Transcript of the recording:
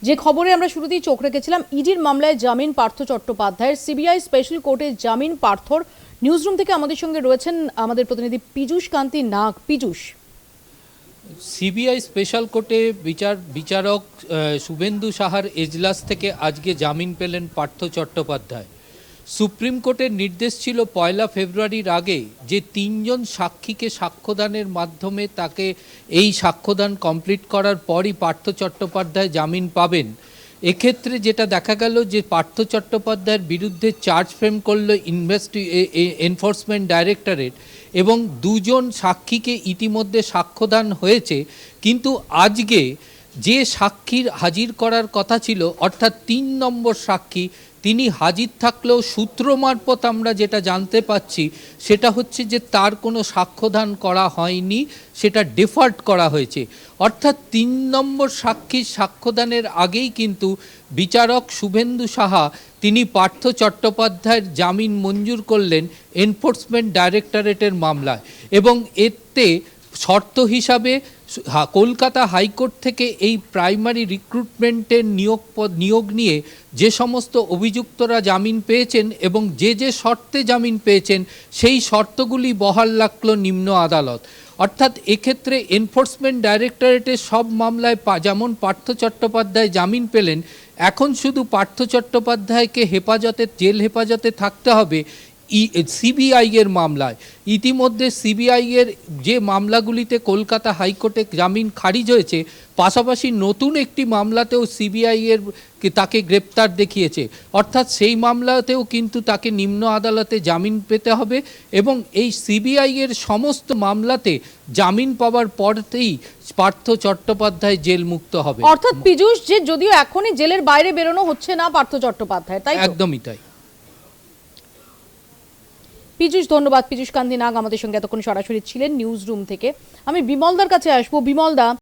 যে খবরে আমরা শুরুতেই চোখ রেখেছিলাম, ইডির মামলায় জামিন পার্থ চট্টোপাধ্যায়ের। সিবিআই স্পেশাল কোর্টে জামিন পার্থর। নিউজরুম থেকে আমাদের সঙ্গে রয়েছেন আমাদের প্রতিনিধি পীযূষ কান্তি নাগ। পীযূষ, সিবিআই স্পেশাল কোর্টে বিচারক শুভেন্দু সাহার এজলাস থেকে আজকে জামিন পেলেন পার্থ চট্টোপাধ্যায়। সুপ্রিম কোর্টের নির্দেশ ছিল 1 ফেব্রুয়ারির আগে যে 3 জন সাক্ষীকে সাক্ষ্যদানের মাধ্যমে তাকে এই সাক্ষ্যদান কমপ্লিট করার পরই পার্থ চট্টোপাধ্যায় জামিন পাবেন। এক্ষেত্রে যেটা দেখা গেল যে পার্থ চট্টোপাধ্যায়ের বিরুদ্ধে চার্জ ফ্রেম করল এনফোর্সমেন্ট ডাইরেক্টরেট এবং 2 জন সাক্ষীকে ইতিমধ্যে সাক্ষ্যদান হয়েছে। কিন্তু আজকে যে সাক্ষীর হাজির করার কথা ছিল, অর্থাৎ 3 নম্বর সাক্ষী, তিনি হাজির থাকলেও সূত্র মারফত আমরা যেটা জানতে পাচ্ছি সেটা হচ্ছে যে তার কোনো সাক্ষ্যদান করা হয়নি, সেটা ডিফার্ড করা হয়েছে। অর্থাৎ 3 নম্বর সাক্ষীর সাক্ষ্যদানের আগেই কিন্তু বিচারক শুভেন্দু সাহা তিনি পার্থ চট্টোপাধ্যায়ের জামিন মঞ্জুর করলেন এনফোর্সমেন্ট ডাইরেক্টরেটের মামলায়। এবং এতে শর্ত হিসাবে কলকাতা হাইকোর্ট থেকে এই প্রাইমারি রিক্রুটমেন্টের নিয়োগ নিয়ে যে সমস্ত অভিযুক্তরা জামিন পেয়েছেন এবং যে শর্তে জামিন পেয়েছেন সেই শর্তগুলি বহাল রাখল নিম্ন আদালত। অর্থাৎ এক্ষেত্রে এনফোর্সমেন্ট ডাইরেক্টরেটের সব মামলায় যেমন পার্থ চট্টোপাধ্যায় জামিন পেলেন, এখন শুধু পার্থ চট্টোপাধ্যায়কে জেল হেফাজতে থাকতে হবে সিবিআই এর মামলায়। ইতিমধ্যে সিবিআই এর যে মামলাগুলিতে কলকাতা হাইকোর্টে জামিন খারিজ হয়েছে, পাশাপাশি নতুন একটি মামলাতেও সিবিআই এর তাকে গ্রেপ্তার দেখিয়েছে। অর্থাৎ সেই মামলাতেও কিন্তু তাকে নিম্ন আদালতে জামিন পেতে হবে এবং এই সিবিআই এর সমস্ত মামলাতে জামিন পাওয়ার পরতেই পার্থ চট্টোপাধ্যায় জেল মুক্ত হবে। অর্থাৎ পীযূষ, যে যদিও এখনই জেলের বাইরে বেরোনো হচ্ছে না পার্থ চট্টোপাধ্যায়, তাই একদমই তাই। পীযূষ, ধন্যবাদ। পীযূষ কান্তি নাগ আমাদের সঙ্গে এতক্ষণ সরাসরি ছিলেন নিউজ রুম থেকে। আমি বিমলদার কাছে আসবো। বিমলদা,